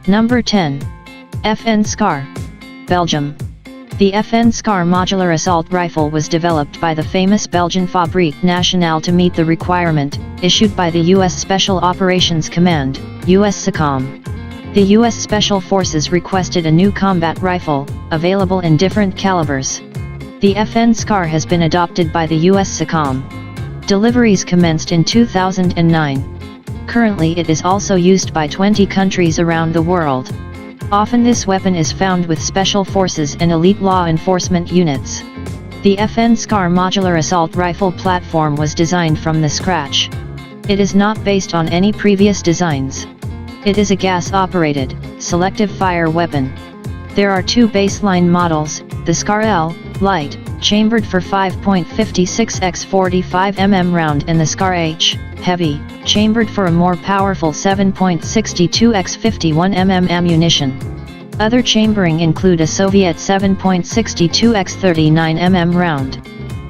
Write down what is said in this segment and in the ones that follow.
Number 10. FN SCAR, Belgium. The FN SCAR modular assault rifle was developed by the famous Belgian Fabrique Nationale to meet the requirement issued by the U.S. Special Operations Command, US SOCOM. The U.S. Special Forces requested a new combat rifle, available in different calibers. The FN SCAR has been adopted by the US SOCOM. Deliveries commenced in 2009. Currently it is also used by 20 countries around the world. Often this weapon is found with special forces and elite law enforcement units. The FN SCAR modular assault rifle platform was designed from the scratch. It is not based on any previous designs. It is a gas-operated, selective fire weapon. There are two baseline models, the SCAR L, light, chambered for 5.56 x 45 mm round, and the SCAR H, heavy, chambered for a more powerful 7.62 x 51 mm ammunition. Other chambering include a Soviet 7.62 x 39 mm round.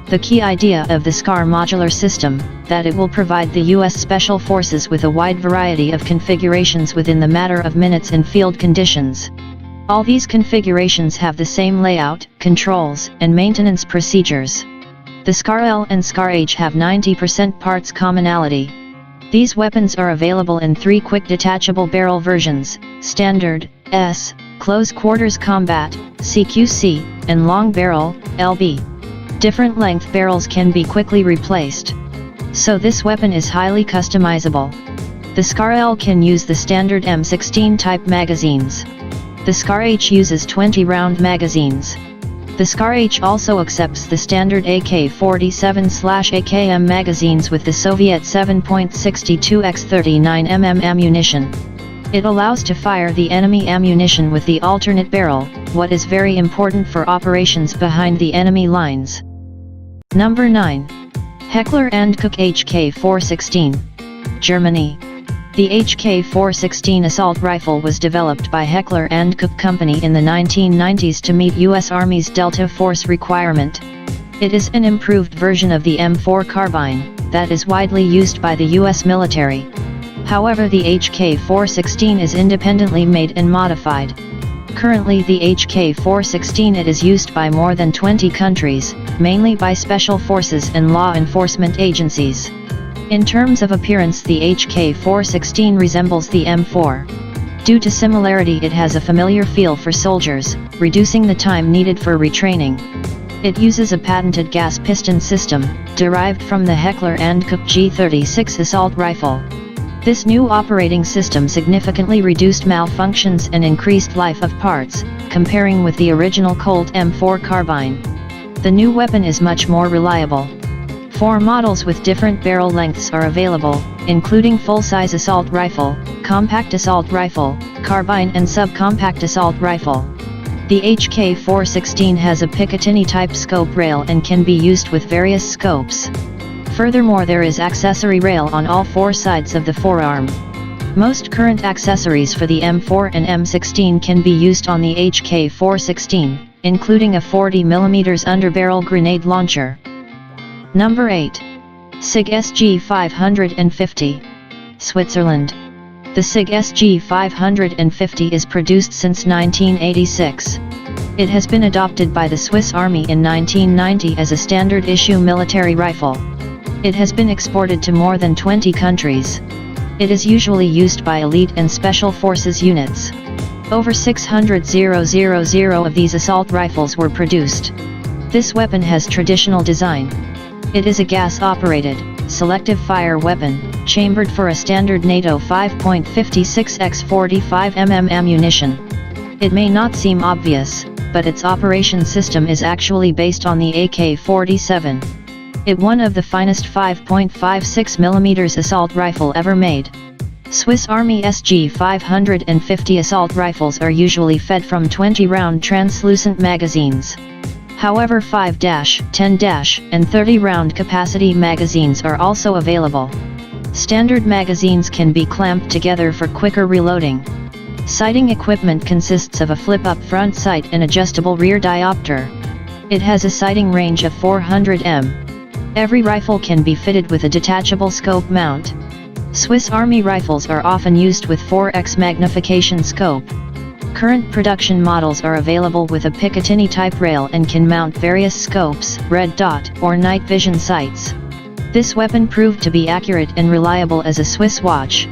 The key idea of the SCAR modular system, that it will provide the U.S. Special Forces with a wide variety of configurations within the matter of minutes in field conditions. All these configurations have the same layout, controls, and maintenance procedures. The SCAR L and SCAR H have 90% parts commonality. These weapons are available in three quick detachable barrel versions: Standard, S, Close Quarters Combat, CQC, and Long Barrel, LB. Different length barrels can be quickly replaced. So this weapon is highly customizable. The SCAR L can use the standard M16 type magazines. The SCAR H uses 20-round magazines. The SCAR H also accepts the standard AK-47/AKM magazines with the Soviet 7.62 x 39 mm ammunition. It allows to fire the enemy ammunition with the alternate barrel, what is very important for operations behind the enemy lines. Number 9. Heckler & Koch HK416, Germany. The HK416 assault rifle was developed by Heckler & Koch Company in the 1990s to meet U.S. Army's Delta Force requirement. It is an improved version of the M4 carbine, that is widely used by the U.S. military. However, the HK416 is independently made and modified. Currently the HK416 it is used by more than 20 countries, mainly by special forces and law enforcement agencies. In terms of appearance, the HK416 resembles the M4. Due to similarity, it has a familiar feel for soldiers, reducing the time needed for retraining. It uses a patented gas piston system, derived from the Heckler & Koch G36 assault rifle. This new operating system significantly reduced malfunctions and increased life of parts, comparing with the original Colt M4 carbine. The new weapon is much more reliable. 4 models with different barrel lengths are available, including full-size assault rifle, compact assault rifle, carbine and subcompact assault rifle. The HK416 has a Picatinny-type scope rail and can be used with various scopes. Furthermore, there is accessory rail on all 4 sides of the forearm. Most current accessories for the M4 and M16 can be used on the HK416, including a 40mm underbarrel grenade launcher. Number 8. SIG SG550, Switzerland. The SIG SG550 is produced since 1986. It has been adopted by the Swiss Army in 1990 as a standard-issue military rifle. It has been exported to more than 20 countries. It is usually used by elite and special forces units. Over 600,000 of these assault rifles were produced. This weapon has traditional design. It is a gas-operated, selective fire weapon, chambered for a standard NATO 5.56 x 45 mm ammunition. It may not seem obvious, but its operation system is actually based on the AK-47. It one of the finest 5.56mm assault rifle ever made. Swiss Army SG550 assault rifles are usually fed from 20-round translucent magazines. However 5-, 10-, and 30-round capacity magazines are also available. Standard magazines can be clamped together for quicker reloading. Sighting equipment consists of a flip-up front sight and adjustable rear diopter. It has a sighting range of 400 m. Every rifle can be fitted with a detachable scope mount. Swiss Army rifles are often used with 4x magnification scope. Current production models are available with a Picatinny type rail and can mount various scopes, red dot, or night vision sights. This weapon proved to be accurate and reliable as a Swiss watch.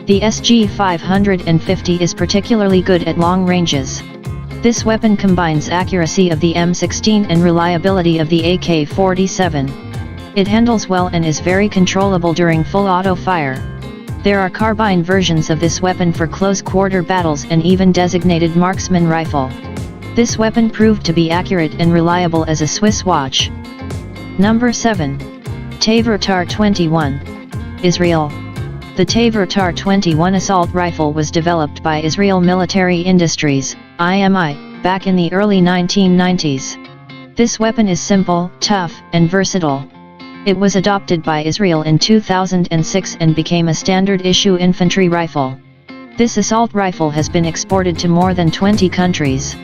The SG 550 is particularly good at long ranges. This weapon combines accuracy of the M16 and reliability of the AK-47. It handles well and is very controllable during full auto fire. There are carbine versions of this weapon for close-quarter battles and even designated marksman rifle. This weapon proved to be accurate and reliable as a Swiss watch. Number 7. Tavor TAR-21. Israel. The Tavor TAR-21 assault rifle was developed by Israel Military Industries, IMI, back in the early 1990s. This weapon is simple, tough, and versatile. It was adopted by Israel in 2006 and became a standard-issue infantry rifle. This assault rifle has been exported to more than 20 countries.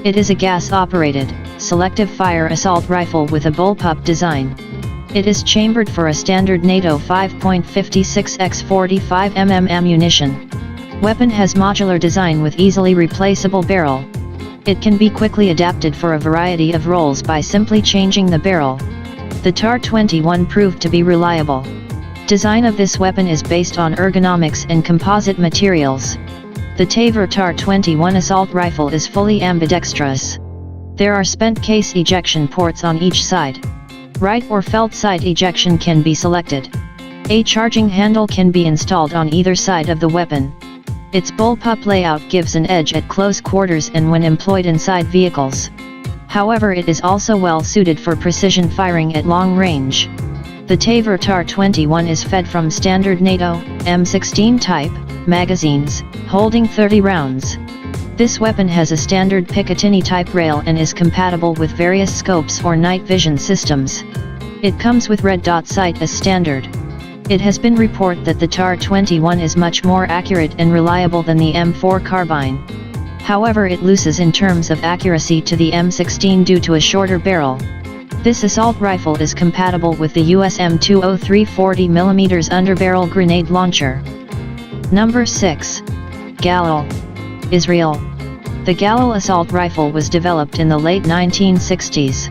It is a gas-operated, selective fire assault rifle with a bullpup design. It is chambered for a standard NATO 5.56x45 mm ammunition. Weapon has modular design with easily replaceable barrel. It can be quickly adapted for a variety of roles by simply changing the barrel. The TAR-21 proved to be reliable. Design of this weapon is based on ergonomics and composite materials. The Tavor TAR-21 assault rifle is fully ambidextrous. There are spent case ejection ports on each side. Right or felt sight ejection can be selected. A charging handle can be installed on either side of the weapon. Its bullpup layout gives an edge at close quarters and when employed inside vehicles. However, it is also well suited for precision firing at long range. The Tavor TAR-21 is fed from standard NATO, M16 type, magazines, holding 30 rounds. This weapon has a standard Picatinny type rail and is compatible with various scopes or night vision systems. It comes with red dot sight as standard. It has been reported that the TAR-21 is much more accurate and reliable than the M4 carbine. However, it loses in terms of accuracy to the M16 due to a shorter barrel. This assault rifle is compatible with the US M203 40mm underbarrel grenade launcher. Number 6. Galil. Israel. The Galil assault rifle was developed in the late 1960s.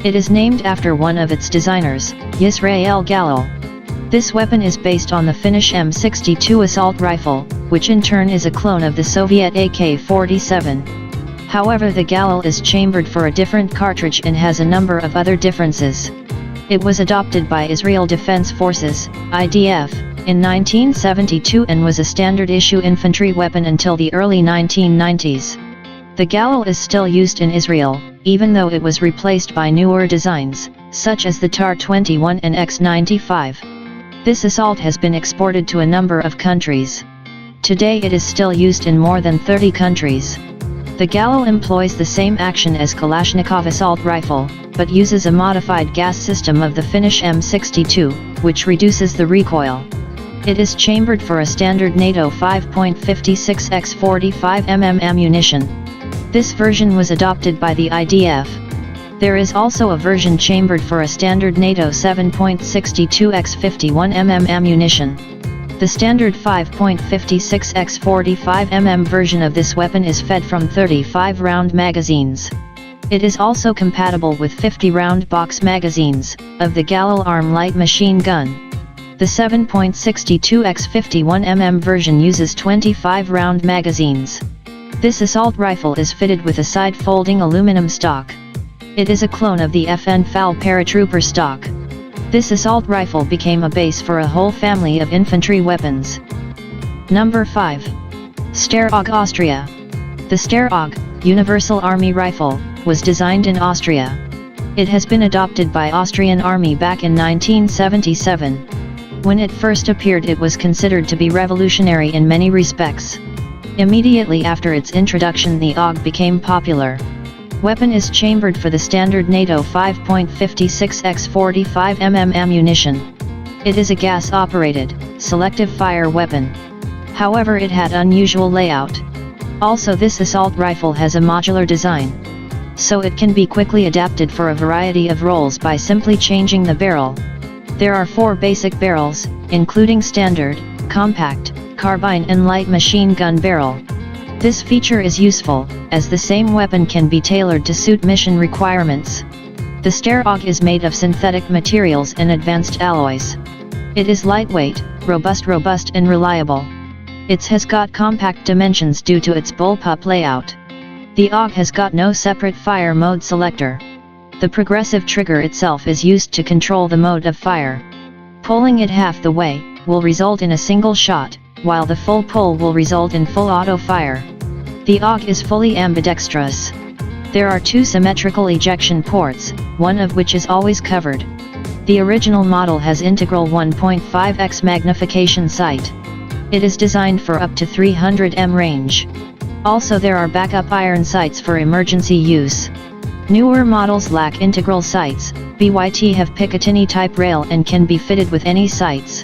It is named after one of its designers, Yisrael Galil. This weapon is based on the Finnish M62 assault rifle, which in turn is a clone of the Soviet AK-47. However, the Galil is chambered for a different cartridge and has a number of other differences. It was adopted by Israel Defense Forces, IDF, in 1972 and was a standard-issue infantry weapon until the early 1990s. The Galil is still used in Israel, even though it was replaced by newer designs, such as the TAR-21 and X-95. This assault has been exported to a number of countries. Today it is still used in more than 30 countries. The Galil employs the same action as Kalashnikov assault rifle, but uses a modified gas system of the Finnish M62, which reduces the recoil. It is chambered for a standard NATO 5.56x45 mm ammunition. This version was adopted by the IDF. There is also a version chambered for a standard NATO 7.62x51 mm ammunition. The standard 5.56x45 mm version of this weapon is fed from 35-round magazines. It is also compatible with 50-round box magazines, of the Galil Arm light machine gun. The 7.62x51 mm version uses 25-round magazines. This assault rifle is fitted with a side-folding aluminum stock. It is a clone of the FN FAL paratrooper stock. This assault rifle became a base for a whole family of infantry weapons. Number 5. Steyr-AUG Austria. The Steyr-AUG, Universal Army Rifle, was designed in Austria. It has been adopted by Austrian Army back in 1977. When it first appeared, it was considered to be revolutionary in many respects. Immediately after its introduction, the AUG became popular. Weapon is chambered for the standard NATO 5.56x45 ammunition. It is a gas-operated, selective fire weapon. However, it had unusual layout. Also, this assault rifle has a modular design, so it can be quickly adapted for a variety of roles by simply changing the barrel. There are 4 basic barrels, including standard, compact, carbine and light machine gun barrel. This feature is useful, as the same weapon can be tailored to suit mission requirements. The Steyr AUG is made of synthetic materials and advanced alloys. It is lightweight, robust and reliable. It has got compact dimensions due to its bullpup layout. The AUG has got no separate fire mode selector. The progressive trigger itself is used to control the mode of fire. Pulling it half the way will result in a single shot, while the full pull will result in full auto fire. The AUG is fully ambidextrous. There are 2 symmetrical ejection ports, one of which is always covered. The original model has integral 1.5x magnification sight. It is designed for up to 300 m range. Also, there are backup iron sights for emergency use. Newer models lack integral sights. BYT have Picatinny type rail and can be fitted with any sights.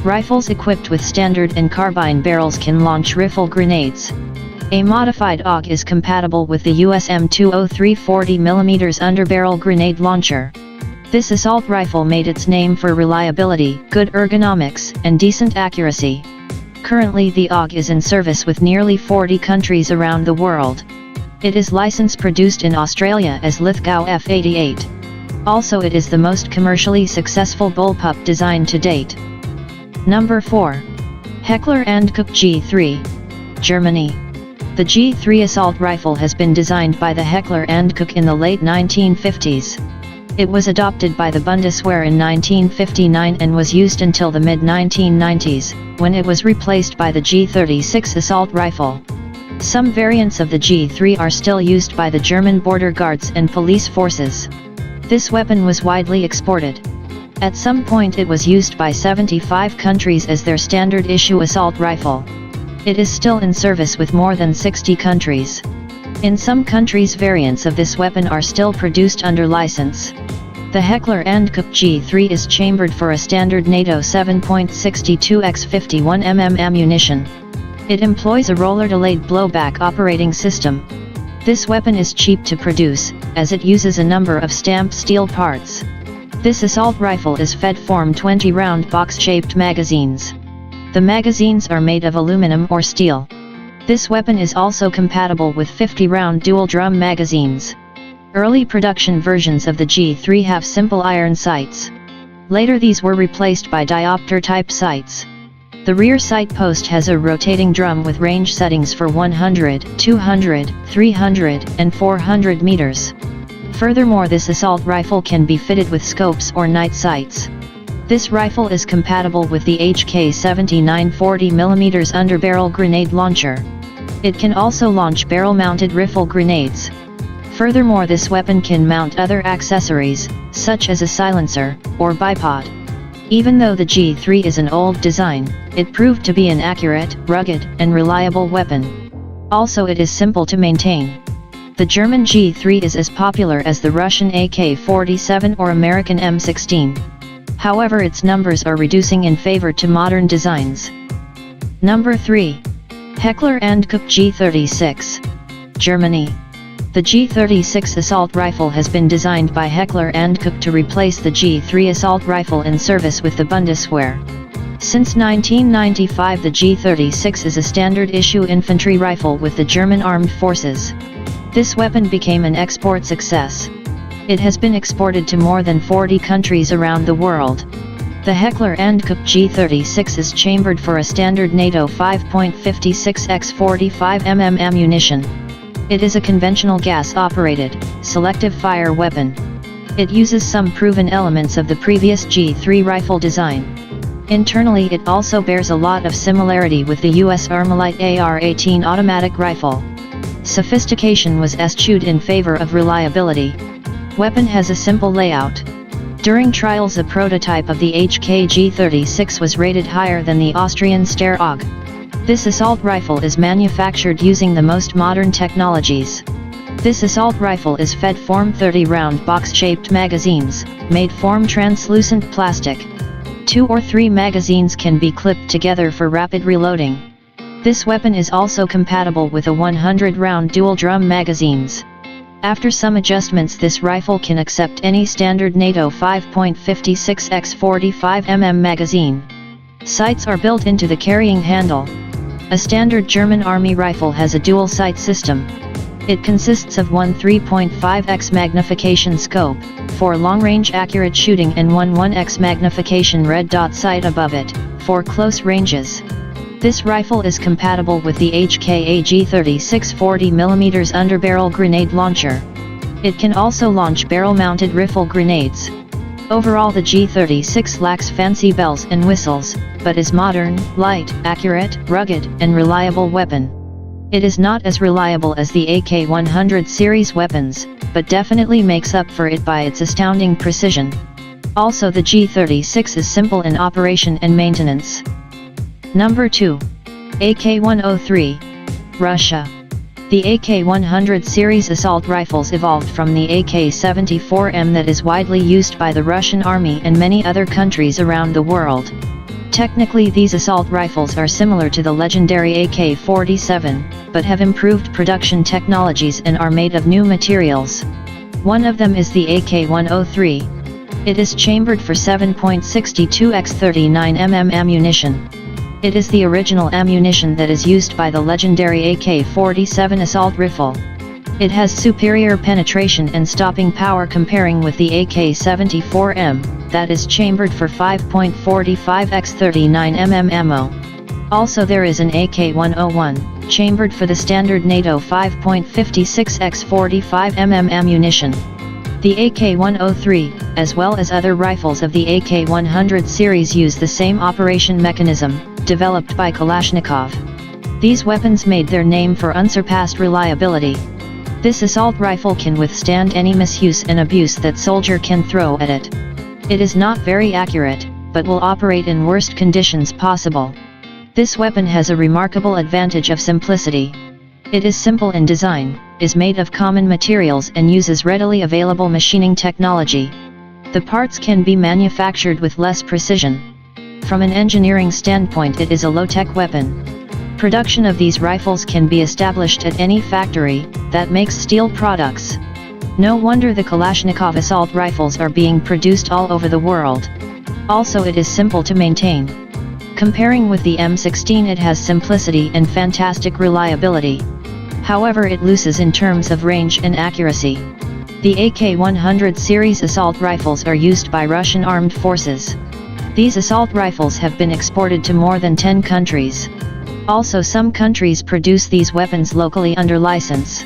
Rifles equipped with standard and carbine barrels can launch rifle grenades. A modified AUG is compatible with the US M203 40mm underbarrel grenade launcher. This assault rifle made its name for reliability, good ergonomics, and decent accuracy. Currently, the AUG is in service with nearly 40 countries around the world. It is licensed produced in Australia as Lithgow F88. Also, it is the most commercially successful bullpup design to date. Number 4. Heckler & Koch G3. Germany. The G3 assault rifle has been designed by the Heckler & Koch in the late 1950s. It was adopted by the Bundeswehr in 1959 and was used until the mid-1990s, when it was replaced by the G36 assault rifle. Some variants of the G3 are still used by the German border guards and police forces. This weapon was widely exported. At some point it was used by 75 countries as their standard issue assault rifle. It is still in service with more than 60 countries. In some countries, variants of this weapon are still produced under license. The Heckler & Koch G3 is chambered for a standard NATO 7.62x51 ammunition. It employs a roller-delayed blowback operating system. This weapon is cheap to produce, as it uses a number of stamped steel parts. This assault rifle is fed from 20-round box-shaped magazines. The magazines are made of aluminum or steel. This weapon is also compatible with 50-round dual-drum magazines. Early production versions of the G3 have simple iron sights. Later these were replaced by diopter-type sights. The rear sight post has a rotating drum with range settings for 100, 200, 300, and 400 meters. Furthermore, this assault rifle can be fitted with scopes or night sights. This rifle is compatible with the HK-79 40mm underbarrel grenade launcher. It can also launch barrel-mounted rifle grenades. Furthermore, this weapon can mount other accessories, such as a silencer, or bipod. Even though the G3 is an old design, it proved to be an accurate, rugged, and reliable weapon. Also, it is simple to maintain. The German G3 is as popular as the Russian AK-47 or American M16. However, its numbers are reducing in favor to modern designs. Number 3. Heckler & Koch G36. Germany. The G36 assault rifle has been designed by Heckler & Koch to replace the G3 assault rifle in service with the Bundeswehr. Since 1995, the G36 is a standard-issue infantry rifle with the German Armed Forces. This weapon became an export success. It has been exported to more than 40 countries around the world. The Heckler & Koch G36 is chambered for a standard NATO 5.56x45 ammunition. It is a conventional gas-operated, selective fire weapon. It uses some proven elements of the previous G3 rifle design. Internally, it also bears a lot of similarity with the US Armalite AR-18 automatic rifle. Sophistication was eschewed in favor of reliability. Weapon has a simple layout. During trials, a prototype of the HK-G36 was rated higher than the Austrian Steyr AUG. This assault rifle is manufactured using the most modern technologies. This assault rifle is fed form 30-round box-shaped magazines, made from translucent plastic. 2 or 3 magazines can be clipped together for rapid reloading. This weapon is also compatible with a 100-round dual-drum magazines. After some adjustments, this rifle can accept any standard NATO 5.56x45mm magazine. Sights are built into the carrying handle. A standard German Army rifle has a dual sight system. It consists of one 3.5x magnification scope, for long-range accurate shooting, and one 1x magnification red dot sight above it, for close ranges. This rifle is compatible with the HKA G36 40mm underbarrel grenade launcher. It can also launch barrel-mounted rifle grenades. Overall, the G36 lacks fancy bells and whistles, but is modern, light, accurate, rugged, and reliable weapon. It is not as reliable as the AK-100 series weapons, but definitely makes up for it by its astounding precision. Also, the G36 is simple in operation and maintenance. Number 2. AK-103. Russia. The AK-100 series assault rifles evolved from the AK-74M that is widely used by the Russian Army and many other countries around the world. Technically, these assault rifles are similar to the legendary AK-47, but have improved production technologies and are made of new materials. One of them is the AK-103. It is chambered for 7.62x39mm ammunition. It is the original ammunition that is used by the legendary AK-47 assault rifle. It has superior penetration and stopping power comparing with the AK-74M, that is chambered for 5.45x39mm ammo. Also, there is an AK-101, chambered for the standard NATO 5.56x45mm ammunition. The AK-103, as well as other rifles of the AK-100 series, use the same operation mechanism, developed by Kalashnikov. These weapons made their name for unsurpassed reliability. This assault rifle can withstand any misuse and abuse that soldier can throw at it. It is not very accurate, but will operate in worst conditions possible. This weapon has a remarkable advantage of simplicity. It is simple in design, is made of common materials, and uses readily available machining technology. The parts can be manufactured with less precision. From an engineering standpoint, it is a low-tech weapon. Production of these rifles can be established at any factory that makes steel products. No wonder the Kalashnikov assault rifles are being produced all over the world. Also, it is simple to maintain. Comparing with the M16, it has simplicity and fantastic reliability. However, it loses in terms of range and accuracy. The AK-100 series assault rifles are used by Russian armed forces. These assault rifles have been exported to more than 10 countries. Also, some countries produce these weapons locally under license.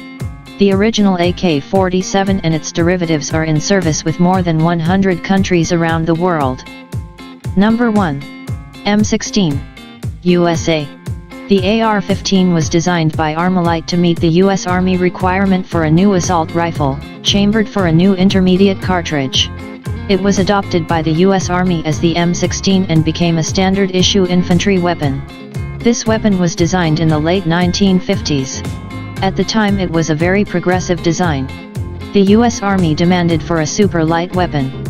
The original AK-47 and its derivatives are in service with more than 100 countries around the world. Number 1. M16. USA. The AR-15 was designed by Armalite to meet the U.S. Army requirement for a new assault rifle, chambered for a new intermediate cartridge. It was adopted by the U.S. Army as the M16 and became a standard-issue infantry weapon. This weapon was designed in the late 1950s. At the time, it was a very progressive design. The U.S. Army demanded for a super light weapon.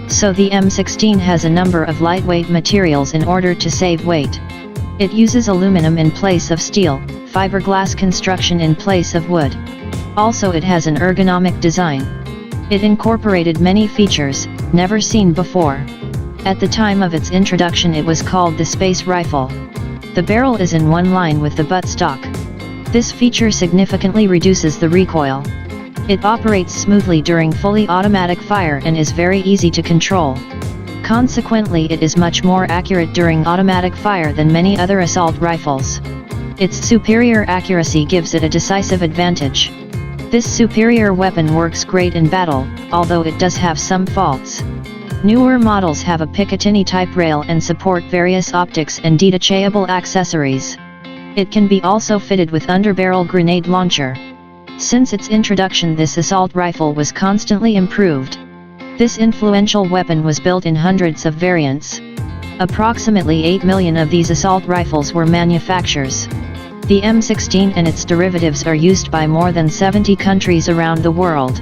So the M16 has a number of lightweight materials in order to save weight. It uses aluminum in place of steel, fiberglass construction in place of wood. Also, it has an ergonomic design. It incorporated many features never seen before. At the time of its introduction, it was called the Space Rifle. The barrel is in one line with the buttstock. This feature significantly reduces the recoil. It operates smoothly during fully automatic fire and is very easy to control. Consequently, it is much more accurate during automatic fire than many other assault rifles. Its superior accuracy gives it a decisive advantage. This superior weapon works great in battle, although it does have some faults. Newer models have a Picatinny type rail and support various optics and detachable accessories. It can be also fitted with underbarrel grenade launcher. Since its introduction, this assault rifle was constantly improved. This influential weapon was built in hundreds of variants. Approximately 8 million of these assault rifles were manufactured. The M16 and its derivatives are used by more than 70 countries around the world.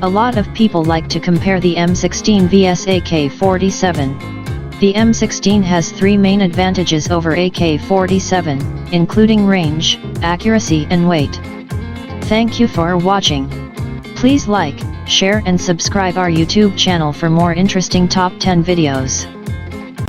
A lot of people like to compare the M16 vs AK-47. The M16 has three main advantages over AK-47, including range, accuracy and weight. Thank you for watching. Please like, share and subscribe our YouTube channel for more interesting top 10 videos.